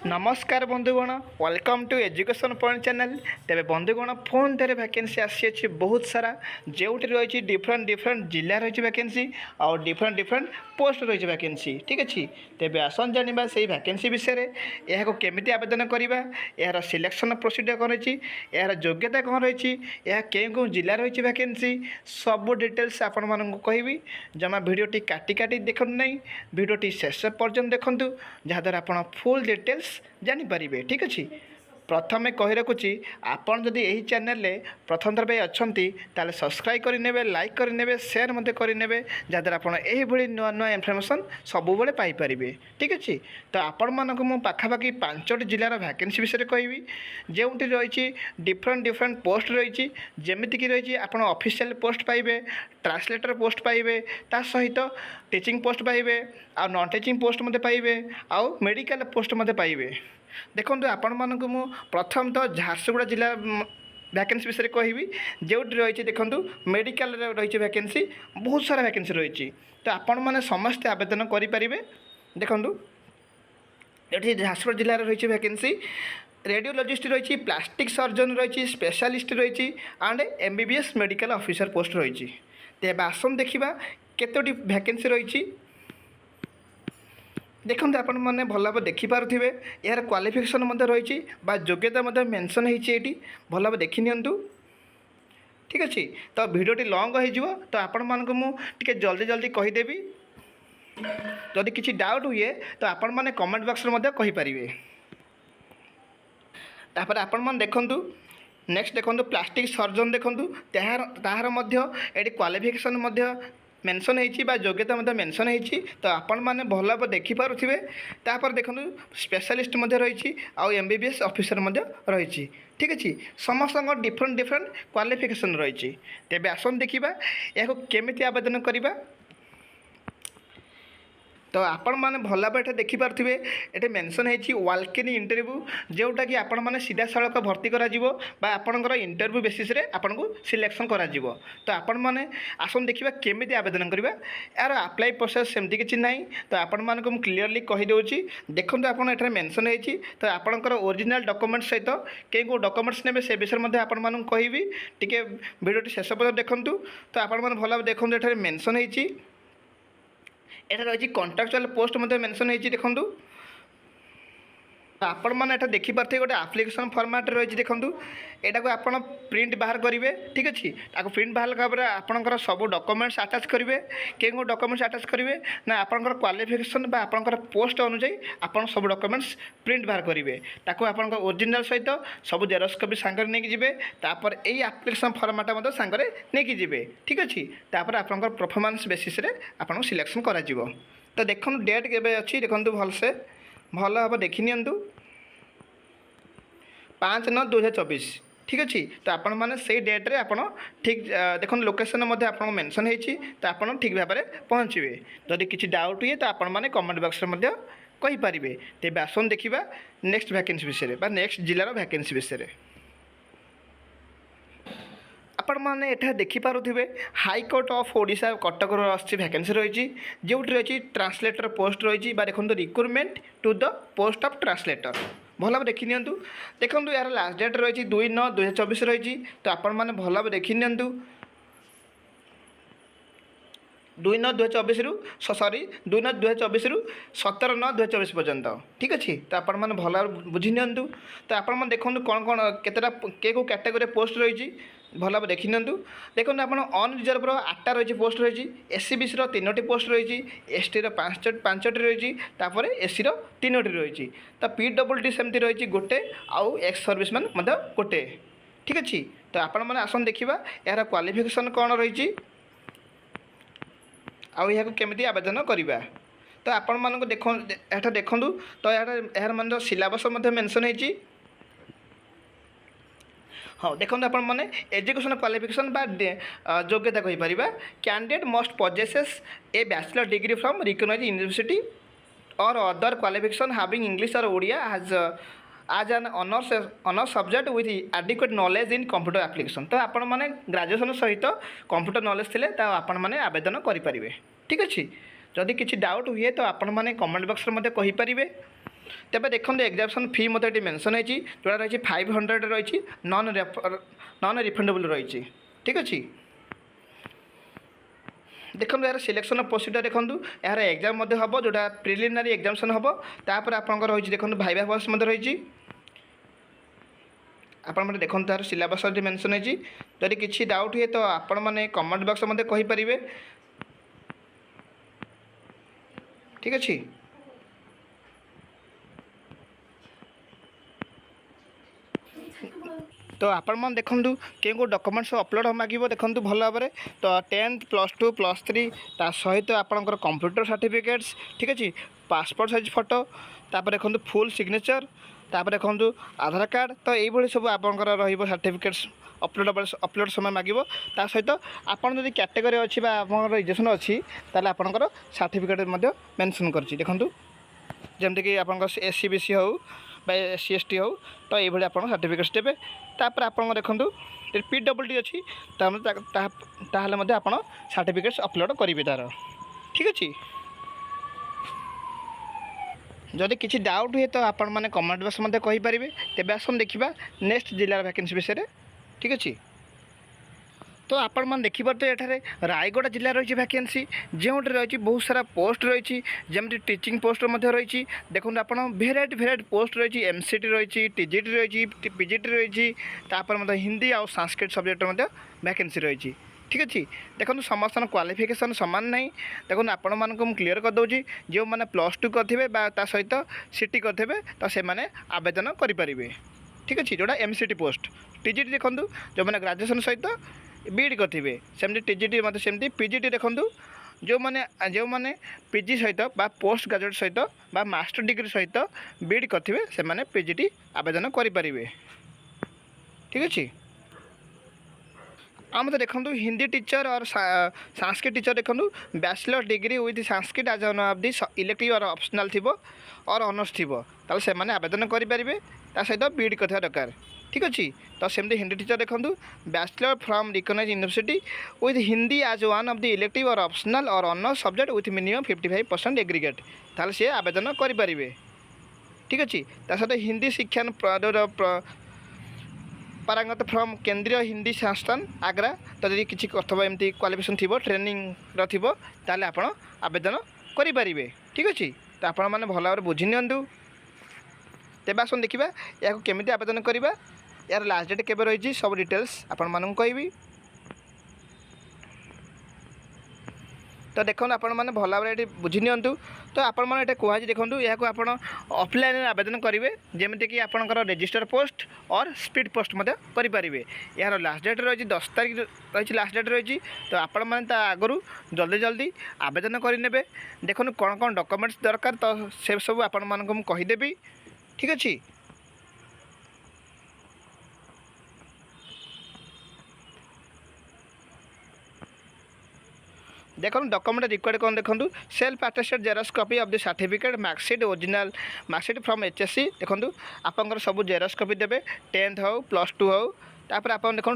नमस्कार बंधुगण welcome to education point channel. तेरे बंधुगण फोन थे वैकेंसी आसी बहुत सारा जो रही डिफरेंट डिफरेंट जिला रही वैकेंसी और डिफरेंट डिफरेंट पोस्ट रही वैकेंसी। ठीक अच्छे तेज आसन जाना से वैकेंसी विषय में यह केमी आवेदन करवा यार सिलेक्शन प्रोसीजर कौन रही यार योग्यता कौन रही यह कौन जिला रही वैकेंसी सब डिटेल्स आपण मानक कहबी। जमा भिडटी काटी काटी देखु ना भिडटी शेष पर्यटन देखूँ जहाँद्वारा आप फुल डिटेल्स जानीपारे। ठीक अच्छे प्रथमे कही रखुची आपन जदि यही चैनल प्रथम थर अच्छा ताले सब्सक्राइब करेंगे लाइक करेंगे शेयर करेंगे जहाँद्वारा आप नुआ नुआ इनफर्मेशन सबुबले पाइपर। ठीक अच्छे तो आपण मानक मु पाखापाखि 5टी जिलार वैकेंसी विषय कहबी जो रही डिफरेंट डिफरेंट पोस्ट रही जमीक रही आप ऑफिशियल पोस्ट पाइबे ट्रांसलेटर पोस्ट पाइबे ता सहित टीचिंग पोस्ट पाइबे आ नॉन टीचिंग पोस्ट मते पाइबे आउ मेडिकल पोस्ट मते पाइबे। देखो आपण मानक मु प्रथम तो झारसुगुड़ा जिला वैकेंसी विषय कहबी जो रही देखूँ मेडिकल रही वैकेंसी बहुत सारा वैकेंसी रही तो आपण मैंने समस्ते आवेदन करें। देखूँ ये झारसुगुड़ा जिले रही वैकेंसी रेडियोलॉजिस्ट रही प्लास्टिक सर्जन रही स्पेशलिस्ट रही and MBBS medical officer post रही। तेज आसन देखा केतोटी वैकेंसी रही देखो आपण मैंने भल भाव देखिपे यार क्वालिफिकेशन रही योग्यता मेंशन होती भल भाव देखी नियंतु। ठीक अच्छे तो भिडियोटी लंग हो तो आपण मानक मुझे जल्दी जल्दी कहीदेवी जदि किसी डाउट हुए तो आपण मैंने कमेंट बॉक्स में कहींपारे। तापर आपण मैंने देखूँ नेक्स्ट देखूँ प्लास्टिक सर्जन देखूँ ताहार ये क्वालिफिकेशन मेंशन होती योग्यता मेंशन होती तो आपण मैंने भल भाव देखिपे। तापर देखूँ स्पेशलिस्ट रही आउ एमबीबीएस ऑफिसर रही। ठीक अच्छे समस्त डिफरेंट डिफरेंट क्वालिफिकेशन रही। तेज आसन देखा या केमी आवेदन करवा तो आपण मैंने भल भाव ये देखिपे ये मेंशन होती वालकिन इंटरव्यू जोटा कि आपण मैंने सीधा सड़क भर्ती कर इंटरव्यू बेसीस आपन को सिलेक्शन कर तो आपण मैंने आसन देखा केमी आवेदन करवा यार अप्लाई प्रोसेस सेमती किसी ना तो आपण मानक मुझे क्लीयरली कहीदे। देखो आप मेंशन होती तो आपंकर ओरिजिनल डॉक्यूमेंट सहित कई कौ डॉक्यूमेंट्स ने से विषय में आपण मानक कहबी टिके वीडियो शेष पर्यटन देखूँ तो आपण मैंने भल भाव देखो ये मेंशन होती एटा रही कॉन्ट्रैक्चुअल पोस्ट मेंशन होती। देखूँ आपण मैंने ये देखिपे गोटे आप्लिकेसन फॉर्मेट रही देखूँ यहाँ को आप प्रिंट बाहर करेंगे। ठीक अच्छे प्रिंट बाहर भाव आपंकर सब डॉक्यूमेंट्स अटैच करेंगे कौ डॉक्यूमेंट्स अटैच करेंगे ना आपंकर क्वालिफिकेशन आपंकर पोस्ट अनुजाई आप सब डॉक्यूमेंट्स प्रिंट बाहर करेंगे ताको आपंकर ओरिजिनल सहित सब जेरक्स कपी सांगे नहीं जी तापर यही आप्लिकेसन फॉर्मेट सांगे नहीं जी। ठीक अच्छे तापर आपंकर परफॉर्मेंस बेसिस आपन सिलेक्शन करा तो देखो डेट के अच्छी देखो भलसे भल भाव देखी नियंतु 5/9/2024। ठीक अच्छे तो आपण मैंने से डेट रे आपण ठीक देखो लोकेशन आपको मेंशन होती तो आप ठीक भाव में पहुँचे। जदि किसी डाउट हुए तो आपण मैंने कमेंट बॉक्स में कहींपारे। तेज आसन देखा नेक्स्ट वैकेंसी विषय में नेक्स्ट जिलार वैकेंसी विषय आपण मैंने यहाँ देखिपे high court of Odisha Cuttack vacancy रही जो रही ट्रांसलेटर पोस्ट रही देखो recruitment to the post of translator भल भाव देखी नियंतु। देखो यार लास्ट डेट रही 2/9/2024 रही तो आपण मैंने भल भाव देखी नियंतु 2/9/2024 रु सॉरी 2/9/2024 रु 17/9/2024 पर्यंत। ठीक अच्छे तो आपण मैंने भल बुझी नियंतु तो आपण मैंने देखो कौन कौन केतटा कौ कैटेगरी पोस्ट रही भल भाव देखी नियंतु। देखो आप अनरिजर्व 8टा रही पोस्ट रही एससीबीसी 3टी पोस्ट रही एसटी 5टी रही तापर एससी 3टी रही तो पीडब्ल्यूडी सेमती रही गोटे आउ एक्स सर्विसमैन गोटे। ठीक अच्छे तो आपण मैंने आसन देखा यार क्वालिफिकेशन कौन रही आउ यहाँ केमी आवेदन करवा तो आपण मानक देखो यहाँ देखूँ तो यार मान सिलेबस मेंशन होती। हाँ देखो आप एजुकेशन क्वालिफिकेशन योग्यता कहीपर candidate must possesses a bachelor degree from recognised university और अदर क्वालिफिकेशन हैविंग इंग्लिश और Odia as an honour subject with adequate knowledge in computer application तो आपण मैंने ग्रेजुएशन सहित कंप्यूटर नॉलेज थे तो आपण मैंने आवेदन करेंगे। ठीक अच्छे जदि किसी डाउट हुए तो आपण मैंने कमेंट बॉक्स में कहींपारे। तेज देखो एग्जामिनेशन फी मत ये मेंशन होती जोड़ा रही 500 रही नॉन रिफंडेबल रही। ठीक अच्छे देखो यार सिलेक्शन प्रोसीजर देखो यार एग्जाम हम जोटा प्रिलिमिनारी एग्जामिनेशन हम तापर आपंकर रही देखो भाइवा बस रही आपण देखो तार सिलेबस मेंशन होती जदि किसी डाउट हुए तो आपण मैंने कमेंट बॉक्स में कहींपारे। ठीक अच्छे तो आपण मैंने देखूँ केउ डॉक्यूमेंट्स अपलोड मांगो देखूँ भल भाव में तो 10th +2 +3 ता सहित आपंकर कंप्यूटर सर्टिफिकेट्स। ठीक अच्छे पासपोर्ट साइज फोटो तापर देखूँ फुल सिग्नेचर तापर देखूँ आधार कार्ड तो ये सब आपंकर सर्टिफिकेट्स अपलोड समय मांगो ता सहित आपड़ जब कैटेगरी अच्छी रिजर्वेशन अच्छी ताल आपंकर सर्टिफिकेट मेंशन कर देखूँ जमीक आप SC BC हो SC ST हो तो ये आप सर्टिफिकेट्स देते तापर आप देखूँ PWD अच्छी आप सर्टिफिकेट्स अपलोड करेंगे तार। ठीक अच्छे जदि किसी डाउट हुए तो आपण मैंने कमेंट बॉक्स में कहींपारे। तेज आसन देखा नेक्स्ट जिलार वैकेंसी विषय। ठीक अच्छे तो आपण मैंने देखिए ये रायगढ़ जिला रही वैकेंसी जो रही बहुत सारा पोस्ट रही जमी टीचिंग पोस्ट रही देखो आप भेराइटी पोस्ट रही MCT रही TGT रही PGT रही तापर हिंदी और संस्कृत सब्जेक्ट वैकेंसी रही। ठीक अच्छे देखो समस्त क्वालिफिकेशन सामान ना देखो आपण मानक क्लीयर करदे जो मैंने +2 करेंगे सहित CT करेंगे तो से आवेदन करेंगे। ठीक अच्छे जोड़ा MCT पोस्ट TGT देखो जो मैंने ग्रेजुएशन सहित बीएड करेंगे सेमती TGT मतलब सेमती PGT देखो जो मैंने PG सहित पोस्ट ग्रेजुएट सहित मास्टर डिग्री सहित बीएड करेंगे से PGT आवेदन करेंगे। ठीक अच्छे आम तो देखो हिंदी टीचर और संस्कृत टीचर देखो बैचलर डिग्री विथ संस्कृत आज one of the elective or optional थी और ऑनर्स थी ताल से आवेदन करेंगे सहित बीएड करवा दरकार। ठीक अच्छे तो सेमती हिंदी टीचर देखो bachelor from recognised university with Hindi as one of the elective or optional or honours subject with minimum 55% aggregate ताल से आवेदन करेंगे। ठीक अच्छे सहित हिंदी शिक्षण पारंगत फ्रॉम केंद्रीय हिंदी संस्थान आग्रा तो जब किसी अथवा एमती क्वालिफिकेशन थी ट्रेनिंग ताल आप आवेदन करेंगे। ठीक अच्छे तो आपण मैंने भल भाव बुझी नियंतु। तेज आसन देखा या केमी आवेदन करवा यार लास्ट डेट केवे रही सब डिटेल्स आपण मानू कहि। तो देखो आपण मैंने भल भाव ये बुझी नियंतु तो आपण मैंने कहुई देखो या ऑफलाइन आवेदन करेंगे जमीक कि आपंकर रजिस्टर पोस्ट और स्पीड पोस्ट करेंगे। यार लास्ट डेट रही 10 तारीख रही लास्ट डेट रही तो आपण मैंने आगु जल्दी जल्दी आवेदन करे देखो कौन कौन डॉक्यूमेंट्स दरकार तो से सब आपण मानक कहीदेवी। ठीक अच्छे देखो डॉक्यूमेंट रिक्वायर्ड कौन देखो self attested xerox copy of the certificate marksheet original marksheet from HSC देखो आपंकर सब जेरॉक्स कॉपी देवे 10th हो +2 हो तापर आप देखो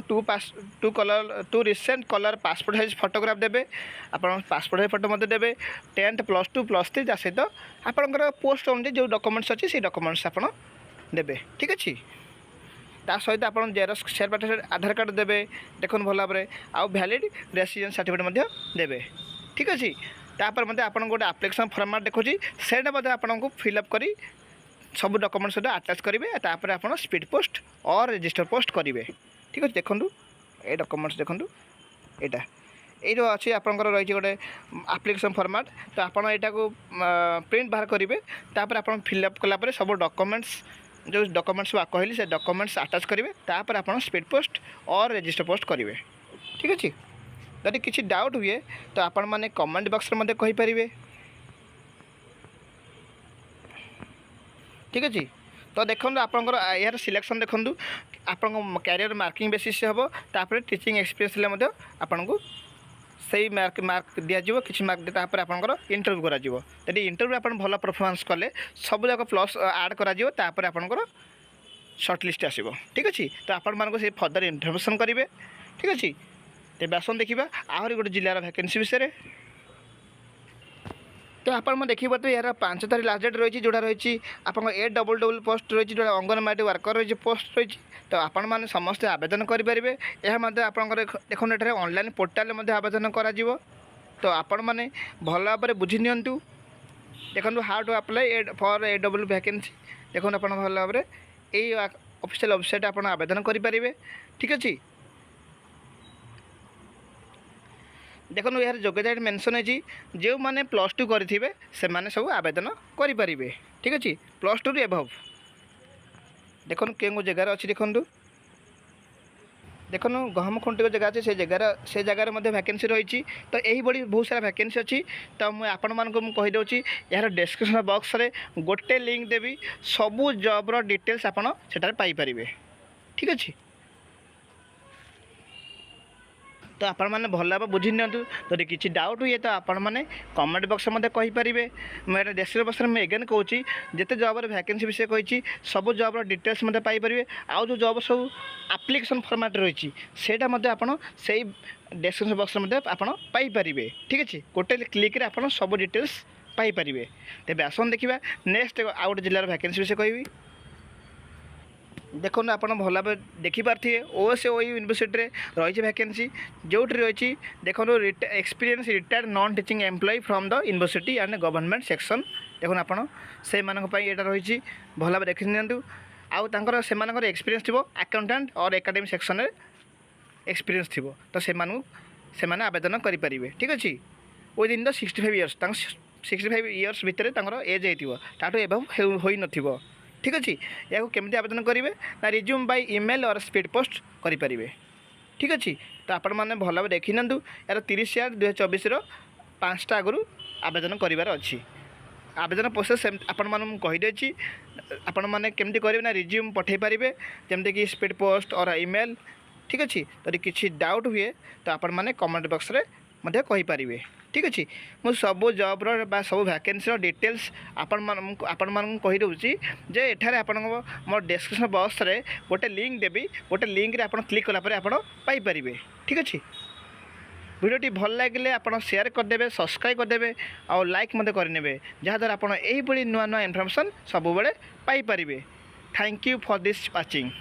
2 recent colour passport size photograph देवे आप पासपोर्ट साइज फोटो देवे 10th +2 +3 सहित आपंकर पोस्ट अनुसार जो डॉक्यूमेंट्स अच्छी से डॉक्यूमेंट्स आप देवे। ठीक अच्छे ता सहित आप जेरॉक्स सेल्फ अटेस्टेड आधार कार्ड देवे देखो भल भाव में आउ वैलिड रेसिडेंस सर्टिफिकेट देवे। ठीक अच्छे तापर मत आप गोटे आप्लिकेसन फॉर्मेट देखो से आपको फिलअप कर सब डॉक्यूमेंट सहित अटैच करेंगे तापर आप स्पीड पोस्ट और रजिस्टर पोस्ट करेंगे। ठीक अच्छे देखो ये डॉक्यूमेंट्स देखो यहाँ ये जो अच्छी आपंकर रही गोटे आप्लिकेसन फॉर्मेट तो आपटा को प्रिंट बाहर करेंगे तापर आप फिलअप कलापर सब डॉक्यूमेंट्स जो डॉक्यूमेंट्स कहली से डॉक्यूमेंट्स अटैच करेंगे तापर आप स्पीड पोस्ट और रजिस्टर पोस्ट करेंगे। ठीक अच्छे जदि किसी डाउट हुए तो आपण मैंने कमेंट बॉक्स में कहींपारे। ठीक अच्छे तो देखो आपंकर यार सिलेक्शन देखो आप कैरियर मार्किंग बेसिस हम तापर टीचिंग एक्सपीरियंस आपन को सही मार्क दिज्व किसी मार्क तापर आपंकर इंटरव्यू करा इंटरव्यू आप भल परफॉर्मेंस कले सब जाक प्लस ऐड कर आपंकर सर्ट लिस्ट आसो। ठीक अच्छे तो आपण मानक से फर्दर इनफर्मेशन करेंगे। ठीक अच्छे तेज आसन देखा आहरी गोटे जिलार वैकेंसी विषय। तो आपण देखिए यार 5 तारीख लास्ट डेट रही जोड़ा रही आप 8 पोस्ट रही जो अंगनवाड़ी वर्कर रही पोस्ट रही तो आपण मैंने समस्ते आवेदन करेंगे यह देखो ये ऑनलाइन पोर्टाल आवेदन कर तो आपण मैंने भल भाव बुझी नियंतु देखो how to apply for AW vacancy देखो आप भल भाव यही ऑफिशियल वेबसाइट आप आवेदन करेंगे ठीक अच्छे देखो यार योग्यता मेंशन है जो मैंने +2 करेंगे से मैंने सब आवेदन करेंगे ठीक अच्छे +2 रु एभव देखो केउ जगार अच्छी देखूँ देखो गहम खुंटी जगह अच्छे से जगार वैकेंसी रही तो यही बड़ी बहुत सारा वैकेंसी अच्छी तो मुझे आपण मानक कहीदे यार डिस्क्रिप्शन बॉक्स रे गोटे लिंक देवी सबू जॉब्र डिटेल्स आपड़ से पाइपर ठीक अच्छे तो आपण मैंने भल भाव बुझी नियंतु जदि किसी डाउट हुए तो आपण मैंने कमेंट बॉक्स में कहींपारे मैं डिस्क्रिप्शन बॉक्स में एगेन कहूँ जिते जॉब वैकेंसी विषय कही सब जॉब्र डिटेल्स पाइपर आउ जो जॉब सब एप्लिकेशन फॉर्मेट रही से डिस्क्रिप्शन बॉक्स में आपड़ पाइपर ठीक अच्छे गोटे क्लिक आप सब डिटेल्स पाइपर तेज आसन देखा नेक्स्ट आउ गोटे जिलार वैकेंसी विषय कहि देखो आप भल भाव देखिपारे OSOE यूनिवर्सिटी रही वैकेंसी जो रही देखो experience retired non teaching employ from the university and government section देखो आपड़ से यहाँ रही भल भाव देखी नियंतु आउर से एक्सपीरियंस थी अकाउंटेंट और एकेडमिक सेक्शन एक्सपीरियंस थी तो से आवेदन करेंगे ठीक अच्छे विदिन द 65 इयर्स 65 इयर्स भितर एज होता एभव हो न ठीक अच्छे या केमी आवेदन करेंगे ना रिज्यूम बाय ईमेल और स्पीड पोस्ट करेंगे ठीक अच्छे तो आपण मैंने भल भाव देखी ना यार 30/8/2024 5टा आगु आवेदन करार अच्छी आवेदन प्रोसेस आपण मानू कहीदे आपण मैंने केमती करेंगे ना रिज्यूम पठे पारे जमती कि स्पीड पोस्ट और ईमेल ठीक अच्छे तो किसी डाउट हुए तो आपण मैंने कमेंट बॉक्स में कहींपारे ठीक अच्छे मुझे सब जॉब्र सब वैकेंसी डिटेल्स आपण मानू कहीदे जे एठार आपण मोर डिस्क्रिप्शन बॉक्स रे गोटे लिंक देवी गोटे लिंक रे आपण क्लिक कला आपण पाइपर ठीक अच्छे वीडियोटी भल लगे आप शेयर करदे सब्सक्राइब करदे और लाइक करेंगे जहाँद्वारा आप यही नुआ नुआ इनफर्मेशन सब Piper thank you for this watching.